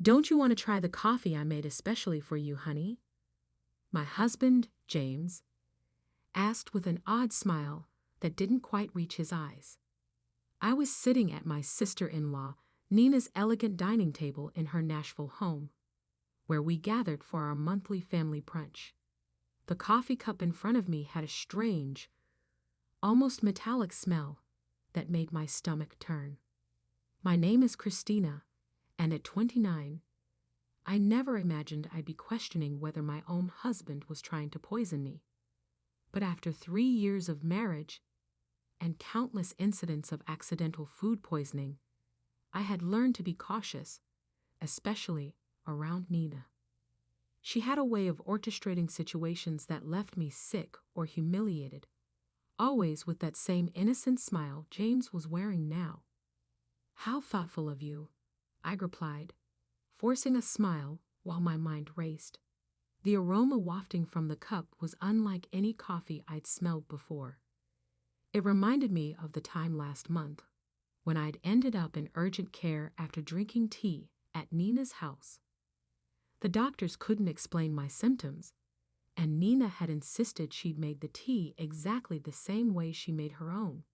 Don't you want to try the coffee I made especially for you, honey? My husband, James, asked with an odd smile that didn't quite reach his eyes. I was sitting at my sister-in-law, Nina's elegant dining table in her Nashville home, where we gathered for our monthly family brunch. The coffee cup in front of me had a strange, almost metallic smell that made my stomach turn. My name is Christina, and at 29, I never imagined I'd be questioning whether my own husband was trying to poison me. But after 3 years of marriage and countless incidents of accidental food poisoning, I had learned to be cautious, especially around Nina. She had a way of orchestrating situations that left me sick or humiliated, always with that same innocent smile James was wearing now. "How thoughtful of you," I replied, forcing a smile while my mind raced. The aroma wafting from the cup was unlike any coffee I'd smelled before. It reminded me of the time last month when I'd ended up in urgent care after drinking tea at Nina's house. The doctors couldn't explain my symptoms, and Nina had insisted she'd made the tea exactly the same way she made her own.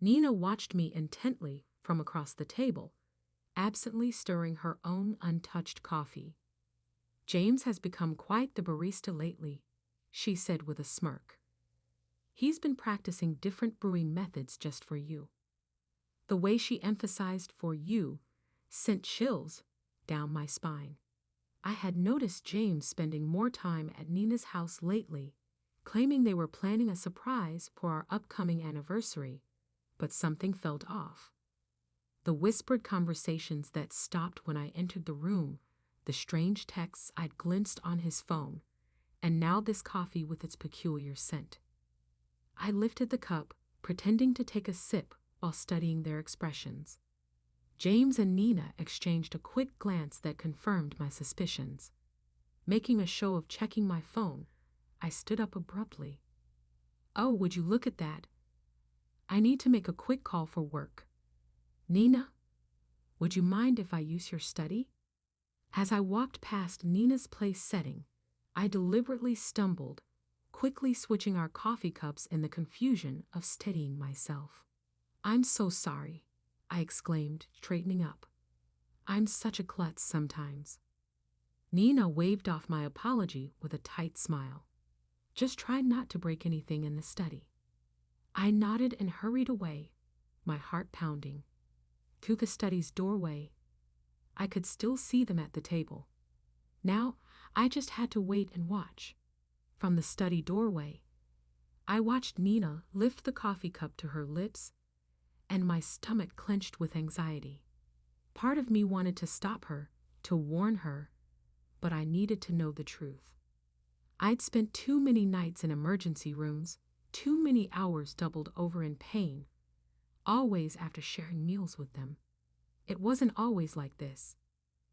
Nina watched me intently from across the table, absently stirring her own untouched coffee. "James has become quite the barista lately," she said with a smirk. "He's been practicing different brewing methods just for you." The way she emphasized "for you" sent chills down my spine. I had noticed James spending more time at Nina's house lately, claiming they were planning a surprise for our upcoming anniversary, but something felt off. The whispered conversations that stopped when I entered the room, the strange texts I'd glimpsed on his phone, and now this coffee with its peculiar scent. I lifted the cup, pretending to take a sip while studying their expressions. James and Nina exchanged a quick glance that confirmed my suspicions. Making a show of checking my phone, I stood up abruptly. "Oh, would you look at that? I need to make a quick call for work. Nina, would you mind if I use your study?" As I walked past Nina's place setting, I deliberately stumbled, quickly switching our coffee cups in the confusion of steadying myself. "I'm so sorry," I exclaimed, straightening up. "I'm such a klutz sometimes." Nina waved off my apology with a tight smile. "Just try not to break anything in the study." I nodded and hurried away, my heart pounding. Through the study's doorway, I could still see them at the table. Now, I just had to wait and watch. From the study doorway, I watched Nina lift the coffee cup to her lips, and my stomach clenched with anxiety. Part of me wanted to stop her, to warn her, but I needed to know the truth. I'd spent too many nights in emergency rooms, too many hours doubled over in pain, always after sharing meals with them. It wasn't always like this.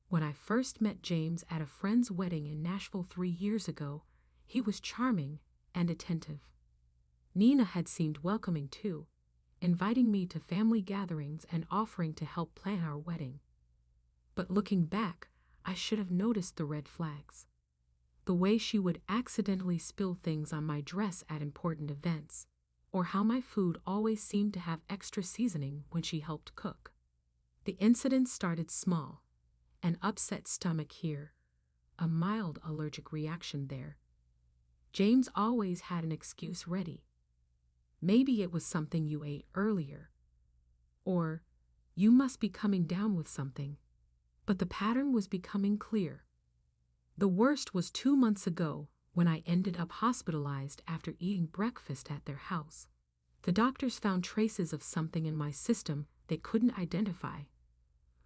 When I first met James at a friend's wedding in Nashville 3 years ago, he was charming and attentive. Nina had seemed welcoming too, inviting me to family gatherings and offering to help plan our wedding. But looking back, I should have noticed the red flags. The way she would accidentally spill things on my dress at important events, or how my food always seemed to have extra seasoning when she helped cook. The incident started small, an upset stomach here, a mild allergic reaction there. James always had an excuse ready. Maybe it was something you ate earlier, or you must be coming down with something. But the pattern was becoming clear. The worst was 2 months ago when I ended up hospitalized after eating breakfast at their house. The doctors found traces of something in my system they couldn't identify,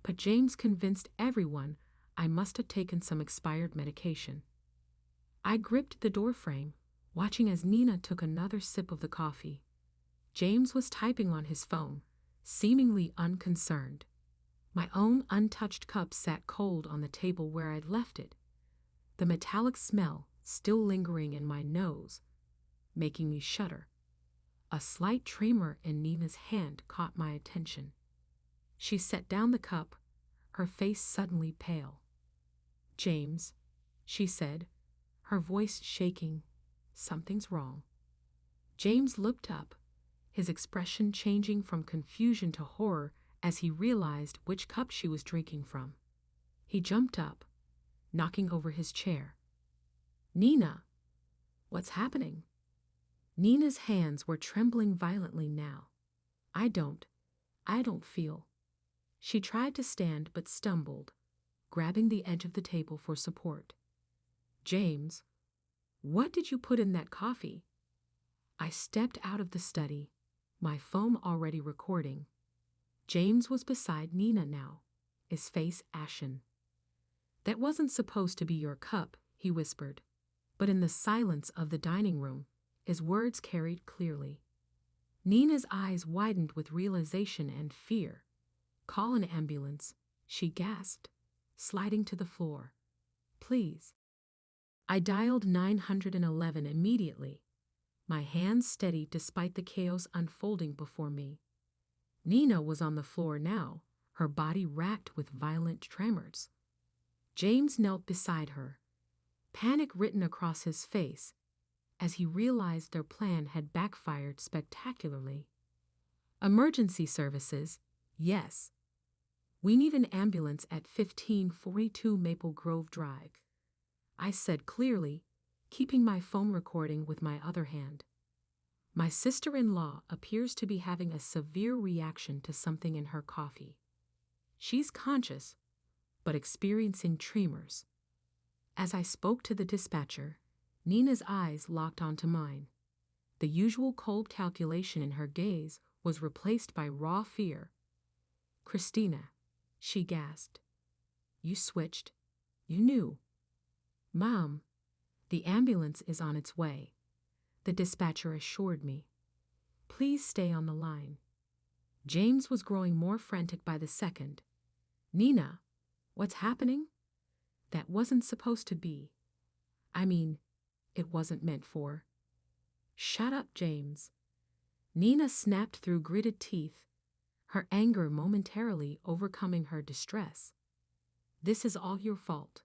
but James convinced everyone I must have taken some expired medication. I gripped the doorframe, watching as Nina took another sip of the coffee. James was typing on his phone, seemingly unconcerned. My own untouched cup sat cold on the table where I'd left it, the metallic smell still lingering in my nose, making me shudder. A slight tremor in Nina's hand caught my attention. She set down the cup, her face suddenly pale. "James," she said, her voice shaking, "something's wrong." James looked up, his expression changing from confusion to horror as he realized which cup she was drinking from. He jumped up, knocking over his chair. "Nina, what's happening?" Nina's hands were trembling violently now. I don't feel." She tried to stand but stumbled, grabbing the edge of the table for support. "James, what did you put in that coffee?" I stepped out of the study, my phone already recording. James was beside Nina now, his face ashen. "That wasn't supposed to be your cup," he whispered, but in the silence of the dining room, his words carried clearly. Nina's eyes widened with realization and fear. "Call an ambulance," she gasped, sliding to the floor. "Please." I dialed 911 immediately, my hands steady despite the chaos unfolding before me. Nina was on the floor now, her body racked with violent tremors. James knelt beside her, panic written across his face, as he realized their plan had backfired spectacularly. "Emergency services, yes. We need an ambulance at 1542 Maple Grove Drive," I said clearly, keeping my phone recording with my other hand. "My sister-in-law appears to be having a severe reaction to something in her coffee. She's conscious, but experiencing tremors." As I spoke to the dispatcher, Nina's eyes locked onto mine. The usual cold calculation in her gaze was replaced by raw fear. "Christina," she gasped. "You switched. You knew." "Mom, the ambulance is on its way," the dispatcher assured me. "Please stay on the line." James was growing more frantic by the second. "Nina, what's happening? That wasn't supposed to be. I mean, it wasn't meant for." "Shut up, James." Nina snapped through gritted teeth, her anger momentarily overcoming her distress. "This is all your fault.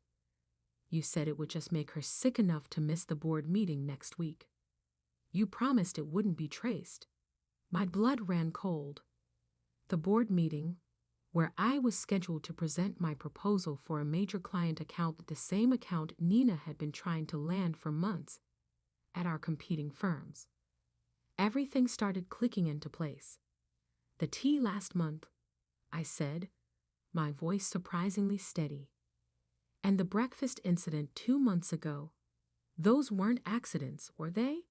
You said it would just make her sick enough to miss the board meeting next week. You promised it wouldn't be traced." My blood ran cold. The board meeting, where I was scheduled to present my proposal for a major client account, the same account Nina had been trying to land for months at our competing firms. Everything started clicking into place. "The tea last month," I said, my voice surprisingly steady. "And the breakfast incident 2 months ago. Those weren't accidents, were they?"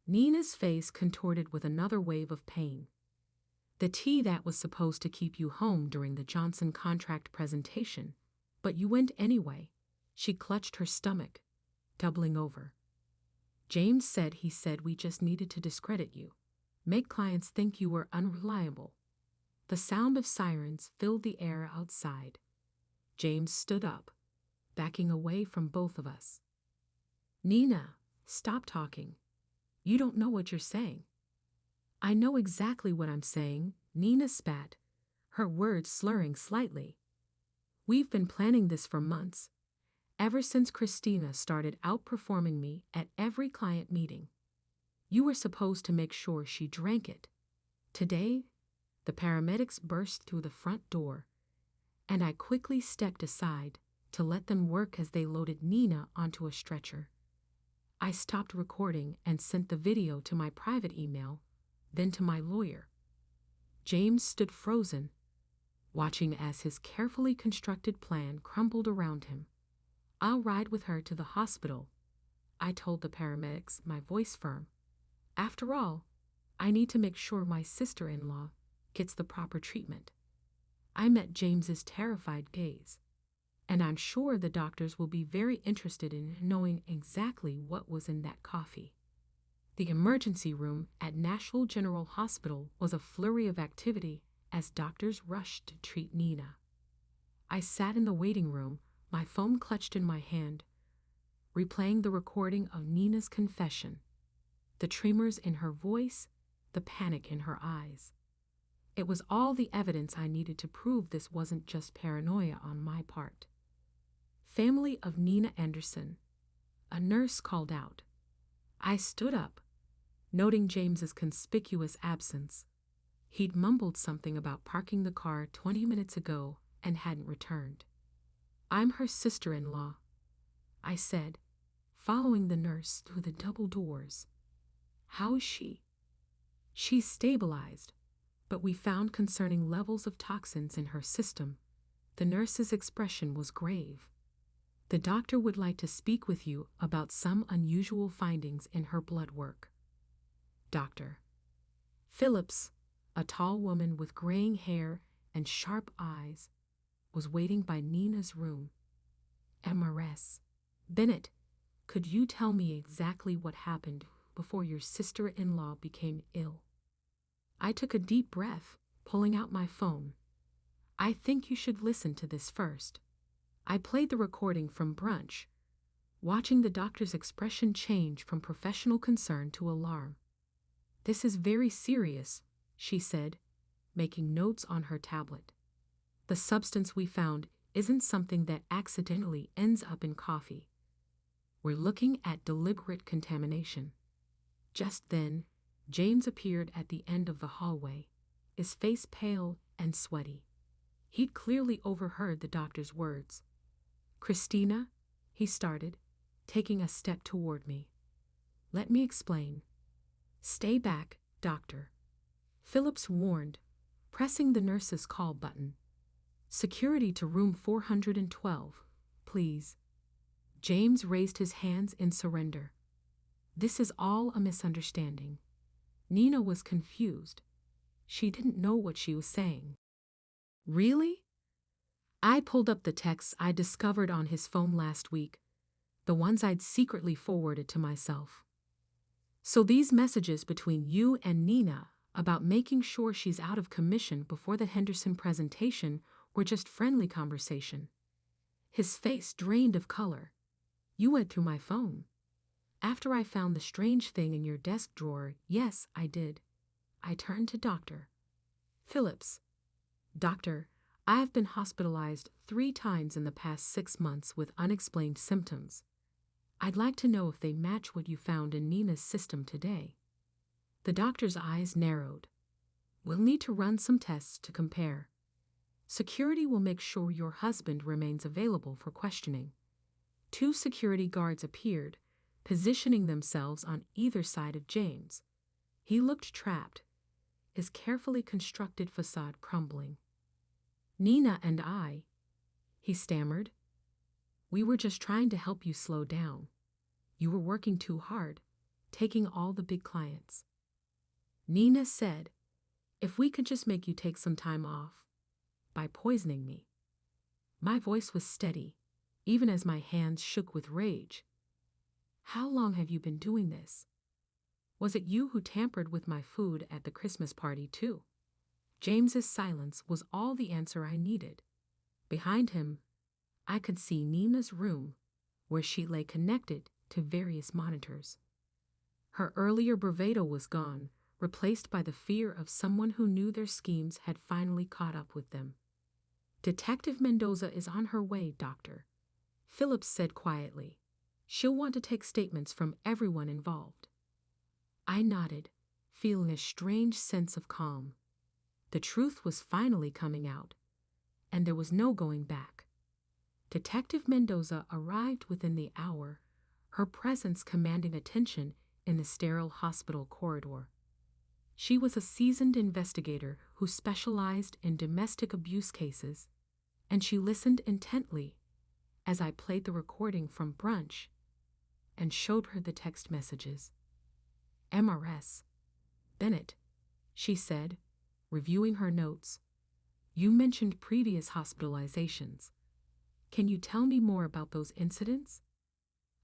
Nina's face contorted with another wave of pain. "The tea that was supposed to keep you home during the Johnson contract presentation, but you went anyway." She clutched her stomach, doubling over. "James said we just needed to discredit you, make clients think you were unreliable." The sound of sirens filled the air outside. James stood up, backing away from both of us. "Nina, stop talking. You don't know what you're saying." "I know exactly what I'm saying," Nina spat, her words slurring slightly. "We've been planning this for months, ever since Christina started outperforming me at every client meeting. You were supposed to make sure she drank it. Today, the paramedics burst through the front door, and I quickly stepped aside to let them work as they loaded Nina onto a stretcher. I stopped recording and sent the video to my private email, then to my lawyer." James stood frozen, watching as his carefully constructed plan crumbled around him. "I'll ride with her to the hospital," I told the paramedics, my voice firm. "After all, I need to make sure my sister-in-law gets the proper treatment." I met James's terrified gaze, and I'm sure the doctors will be very interested in knowing exactly what was in that coffee. The emergency room at Nashville General Hospital was a flurry of activity as doctors rushed to treat Nina. I sat in the waiting room, my phone clutched in my hand, replaying the recording of Nina's confession, the tremors in her voice, the panic in her eyes. It was all the evidence I needed to prove this wasn't just paranoia on my part. Family of Nina Anderson. A nurse called out. I stood up, noting James's conspicuous absence. He'd mumbled something about parking the car 20 minutes ago and hadn't returned. I'm her sister-in-law, I said, following the nurse through the double doors. How is she? She's stabilized, but we found concerning levels of toxins in her system. The nurse's expression was grave. The doctor would like to speak with you about some unusual findings in her blood work. Dr. Phillips, a tall woman with graying hair and sharp eyes, was waiting by Nina's room. MRS. Bennett, could you tell me exactly what happened before your sister-in-law became ill? I took a deep breath, pulling out my phone. I think you should listen to this first. I played the recording from brunch, watching the doctor's expression change from professional concern to alarm. This is very serious, she said, making notes on her tablet. The substance we found isn't something that accidentally ends up in coffee. We're looking at deliberate contamination. Just then, James appeared at the end of the hallway, his face pale and sweaty. He'd clearly overheard the doctor's words. Christina, he started, taking a step toward me. Let me explain. Stay back, doctor. Phillips warned, pressing the nurse's call button. Security to room 412, please. James raised his hands in surrender. This is all a misunderstanding. Nina was confused. She didn't know what she was saying. Really? I pulled up the texts I discovered on his phone last week, the ones I'd secretly forwarded to myself. So these messages between you and Nina about making sure she's out of commission before the Henderson presentation were just friendly conversation. His face drained of color. You went through my phone. After I found the strange thing in your desk drawer, yes, I did. I turned to Dr. Phillips. Doctor, I have been hospitalized 3 times in the past 6 months with unexplained symptoms. I'd like to know if they match what you found in Nina's system today. The doctor's eyes narrowed. We'll need to run some tests to compare. Security will make sure your husband remains available for questioning. 2 security guards appeared, positioning themselves on either side of James. He looked trapped, his carefully constructed facade crumbling. Nina and I, he stammered. We were just trying to help you slow down. You were working too hard, taking all the big clients. Nina said, if we could just make you take some time off, by poisoning me. My voice was steady, even as my hands shook with rage. How long have you been doing this? Was it you who tampered with my food at the Christmas party, too? James's silence was all the answer I needed. Behind him, I could see Nina's room, where she lay connected to various monitors. Her earlier bravado was gone, replaced by the fear of someone who knew their schemes had finally caught up with them. Detective Mendoza is on her way, Doctor, Phillips said quietly. She'll want to take statements from everyone involved. I nodded, feeling a strange sense of calm. The truth was finally coming out, and there was no going back. Detective Mendoza arrived within the hour, her presence commanding attention in the sterile hospital corridor. She was a seasoned investigator who specialized in domestic abuse cases, and she listened intently as I played the recording from brunch and showed her the text messages. MRS. Bennett, she said, reviewing her notes. You mentioned previous hospitalizations. Can you tell me more about those incidents?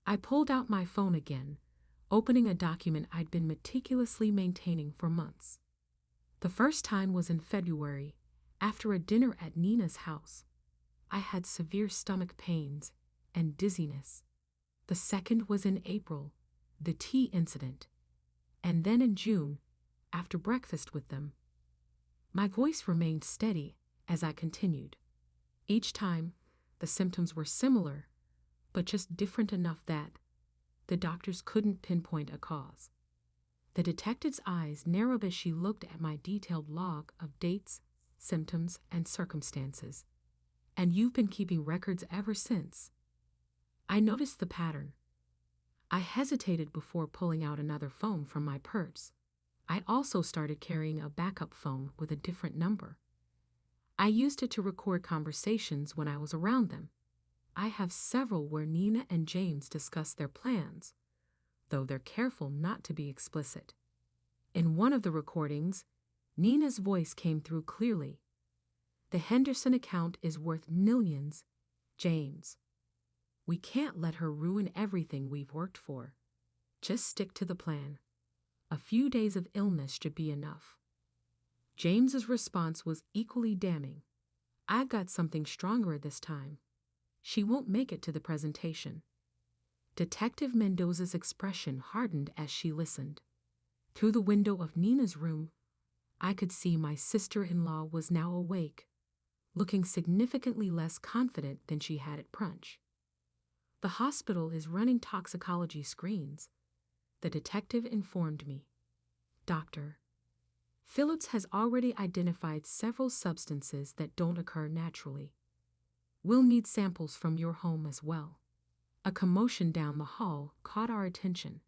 I pulled out my phone again, opening a document I'd been meticulously maintaining for months. The first time was in February, after a dinner at Nina's house. I had severe stomach pains and dizziness. The second was in April, the tea incident, and then in June, after breakfast with them. My voice remained steady as I continued. Each time, the symptoms were similar, but just different enough that the doctors couldn't pinpoint a cause. The detective's eyes narrowed as she looked at my detailed log of dates, symptoms, and circumstances. And you've been keeping records ever since. I noticed the pattern. I hesitated before pulling out another phone from my purse. I also started carrying a backup phone with a different number. I used it to record conversations when I was around them. I have several where Nina and James discuss their plans, though they're careful not to be explicit. In one of the recordings, Nina's voice came through clearly. The Henderson account is worth millions, James. We can't let her ruin everything we've worked for. Just stick to the plan. A few days of illness should be enough. James's response was equally damning. I've got something stronger this time. She won't make it to the presentation. Detective Mendoza's expression hardened as she listened. Through the window of Nina's room, I could see my sister-in-law was now awake, looking significantly less confident than she had at brunch. The hospital is running toxicology screens, the detective informed me. Doctor, Phillips has already identified several substances that don't occur naturally. We'll need samples from your home as well. A commotion down the hall caught our attention.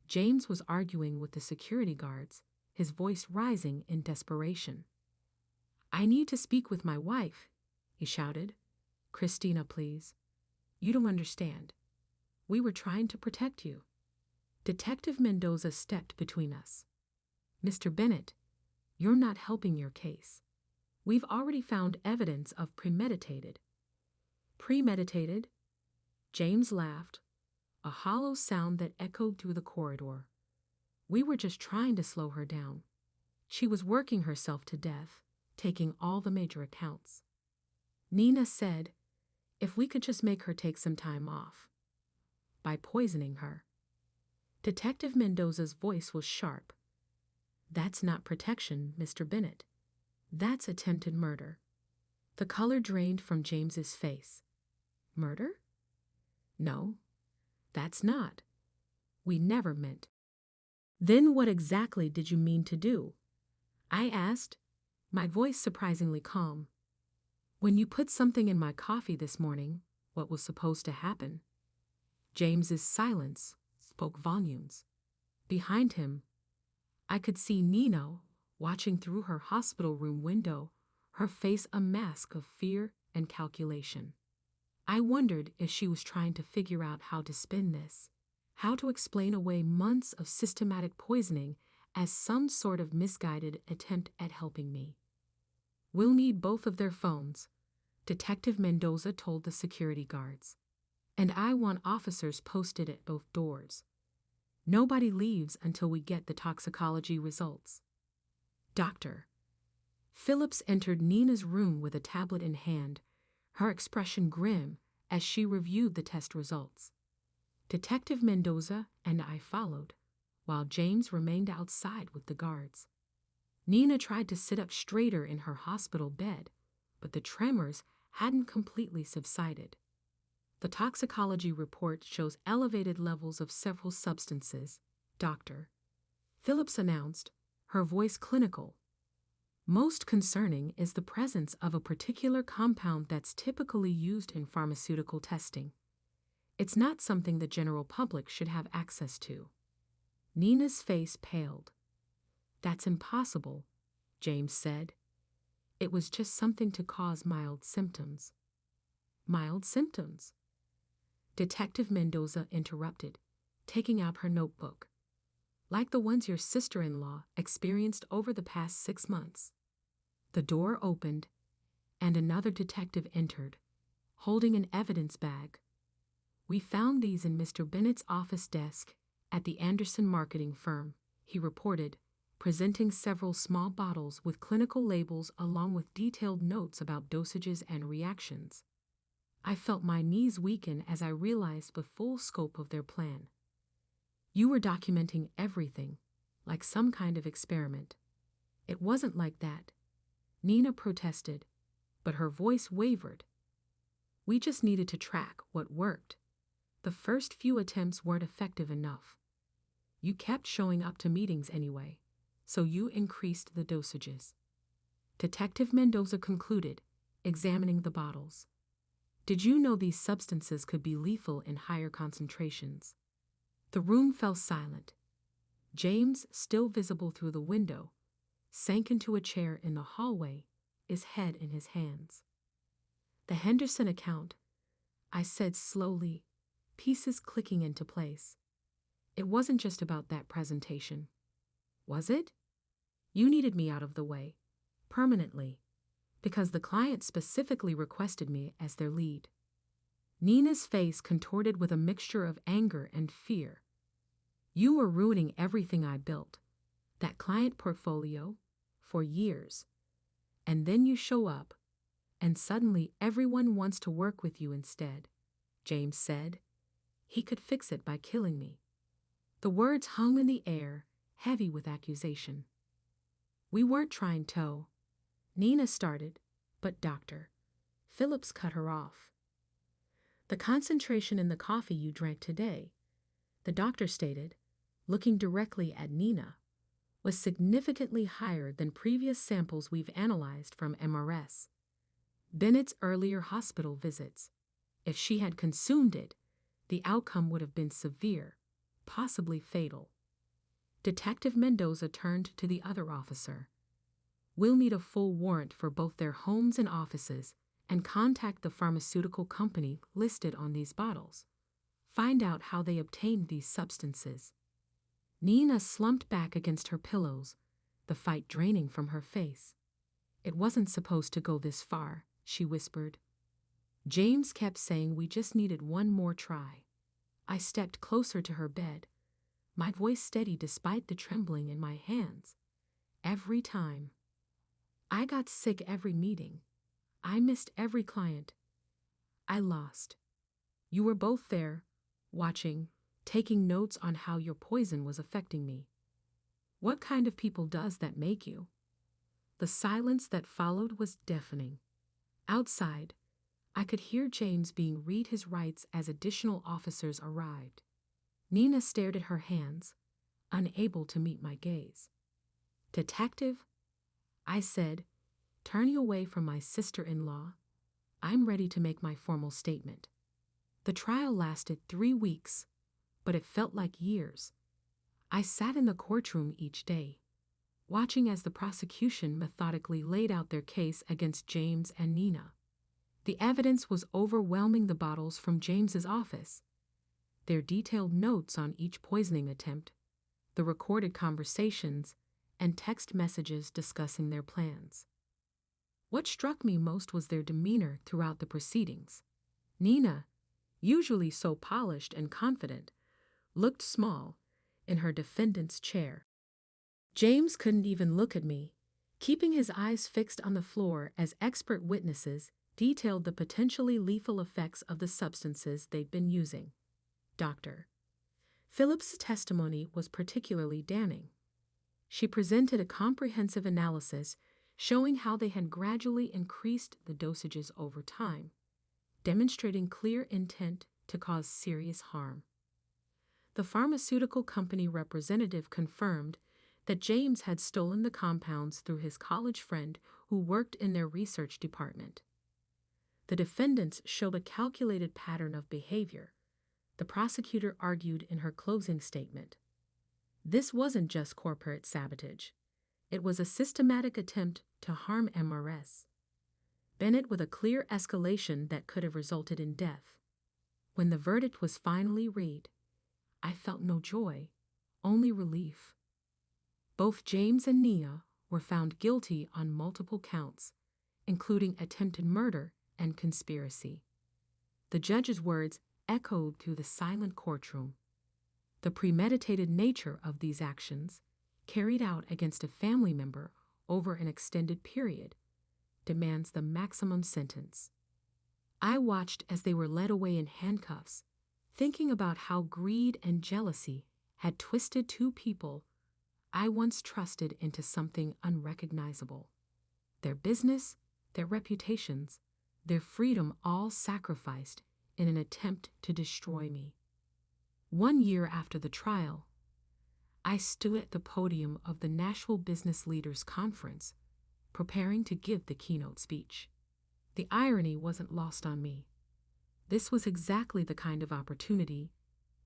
James was arguing with the security guards, his voice rising in desperation. I need to speak with my wife, he shouted. Christina, please. You don't understand. We were trying to protect you. Detective Mendoza stepped between us. Mr. Bennett, you're not helping your case. We've already found evidence of premeditated. Premeditated? James laughed, a hollow sound that echoed through the corridor. We were just trying to slow her down. She was working herself to death, taking all the major accounts. Nina said, if we could just make her take some time off. By poisoning her. Detective Mendoza's voice was sharp. That's not protection, Mr. Bennett. That's attempted murder. The color drained from James's face. Murder? No, that's not. We never meant. Then what exactly did you mean to do? I asked, my voice surprisingly calm. When you put something in my coffee this morning, what was supposed to happen? James's silence spoke volumes. Behind him, I could see Nina watching through her hospital room window, her face a mask of fear and calculation. I wondered if she was trying to figure out how to spin this, how to explain away months of systematic poisoning as some sort of misguided attempt at helping me. We'll need both of their phones, Detective Mendoza told the security guards. And I want officers posted at both doors. Nobody leaves until we get the toxicology results. Doctor. Phillips entered Nina's room with a tablet in hand, her expression grim as she reviewed the test results. Detective Mendoza and I followed, while James remained outside with the guards. Nina tried to sit up straighter in her hospital bed, but the tremors hadn't completely subsided. The toxicology report shows elevated levels of several substances, Doctor. Phillips announced, her voice clinical. Most concerning is the presence of a particular compound that's typically used in pharmaceutical testing. It's not something the general public should have access to. Nina's face paled. That's impossible, James said. It was just something to cause mild symptoms. Mild symptoms? Detective Mendoza interrupted, taking out her notebook. Like the ones your sister-in-law experienced over the past 6 months. The door opened, and another detective entered, holding an evidence bag. We found these in Mr. Bennett's office desk at the Anderson marketing firm, he reported, presenting several small bottles with clinical labels along with detailed notes about dosages and reactions. I felt my knees weaken as I realized the full scope of their plan. You were documenting everything, like some kind of experiment. It wasn't like that, Nina protested, but her voice wavered. We just needed to track what worked. The first few attempts weren't effective enough. You kept showing up to meetings anyway, so you increased the dosages. Detective Mendoza concluded, examining the bottles. Did you know these substances could be lethal in higher concentrations? The room fell silent. James, still visible through the window, sank into a chair in the hallway, his head in his hands. The Henderson account, I said slowly, pieces clicking into place. It wasn't just about that presentation. Was it? You needed me out of the way, permanently, because the client specifically requested me as their lead. Nina's face contorted with a mixture of anger and fear. You were ruining everything I built, that client portfolio, for years. And then you show up, and suddenly everyone wants to work with you instead, James said. He could fix it by killing me. The words hung in the air, heavy with accusation. We weren't trying to. Nina started, but Dr. Phillips cut her off. The concentration in the coffee you drank today, the doctor stated, looking directly at Nina, was significantly higher than previous samples we've analyzed from MRS. Bennett's earlier hospital visits. If she had consumed it, the outcome would have been severe, possibly fatal. Detective Mendoza turned to the other officer. We'll need a full warrant for both their homes and offices and contact the pharmaceutical company listed on these bottles. Find out how they obtained these substances. Nina slumped back against her pillows, the fight draining from her face. It wasn't supposed to go this far, she whispered. James kept saying we just needed one more try. I stepped closer to her bed, my voice steady despite the trembling in my hands. Every time. I got sick every meeting. I missed every client. I lost. You were both there, watching, taking notes on how your poison was affecting me. What kind of people does that make you? The silence that followed was deafening. Outside, I could hear James being read his rights as additional officers arrived. Nina stared at her hands, unable to meet my gaze. Detective, I said, turning away from my sister-in-law, I'm ready to make my formal statement. The trial lasted 3 weeks, but it felt like years. I sat in the courtroom each day, watching as the prosecution methodically laid out their case against James and Nina. The evidence was overwhelming. The bottles from James's office, their detailed notes on each poisoning attempt, the recorded conversations, and text messages discussing their plans. What struck me most was their demeanor throughout the proceedings. Nina, usually so polished and confident, looked small in her defendant's chair. James couldn't even look at me, keeping his eyes fixed on the floor as expert witnesses detailed the potentially lethal effects of the substances they'd been using. Dr. Phillips' testimony was particularly damning. She presented a comprehensive analysis showing how they had gradually increased the dosages over time, demonstrating clear intent to cause serious harm. The pharmaceutical company representative confirmed that James had stolen the compounds through his college friend who worked in their research department. The defendants showed a calculated pattern of behavior, the prosecutor argued in her closing statement. This wasn't just corporate sabotage. It was a systematic attempt to harm MRS. Bennett with a clear escalation that could have resulted in death. When the verdict was finally read, I felt no joy, only relief. Both James and Nia were found guilty on multiple counts, including attempted murder and conspiracy. The judge's words echoed through the silent courtroom. The premeditated nature of these actions, carried out against a family member over an extended period, demands the maximum sentence. I watched as they were led away in handcuffs, thinking about how greed and jealousy had twisted two people I once trusted into something unrecognizable. their business, their reputations, their freedom all sacrificed in an attempt to destroy me. 1 year after the trial, I stood at the podium of the Nashville Business Leaders Conference, preparing to give the keynote speech. The irony wasn't lost on me. This was exactly the kind of opportunity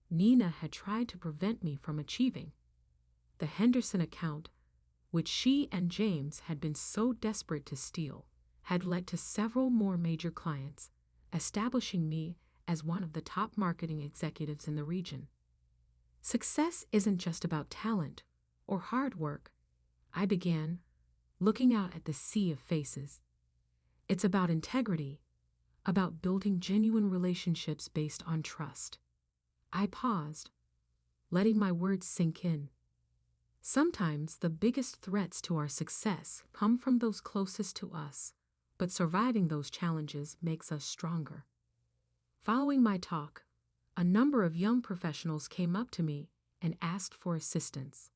Nina had tried to prevent me from achieving. The Henderson account, which she and James had been so desperate to steal, had led to several more major clients, establishing me as one of the top marketing executives in the region. Success isn't just about talent or hard work, I began, looking out at the sea of faces. It's about integrity, about building genuine relationships based on trust. I paused, letting my words sink in. Sometimes the biggest threats to our success come from those closest to us, but surviving those challenges makes us stronger. Following my talk, a number of young professionals came up to me and asked for assistance.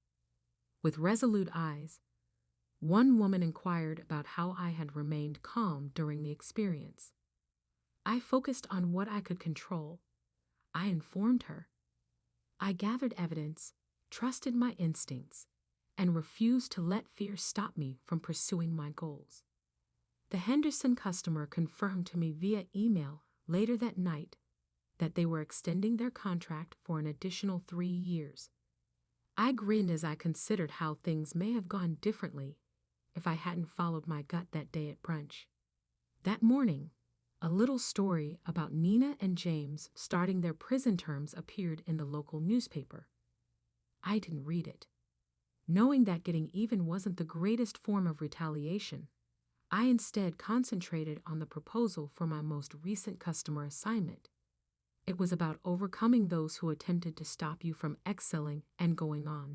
With resolute eyes, one woman inquired about how I had remained calm during the experience. I focused on what I could control. I informed her. I gathered evidence, trusted my instincts, and refused to let fear stop me from pursuing my goals. The Henderson customer confirmed to me via email later that night that they were extending their contract for an additional 3 years. I grinned as I considered how things may have gone differently if I hadn't followed my gut that day at brunch. That morning, a little story about Nina and James starting their prison terms appeared in the local newspaper. I didn't read it. Knowing that getting even wasn't the greatest form of retaliation, I instead concentrated on the proposal for my most recent customer assignment. It was about overcoming those who attempted to stop you from excelling and going on.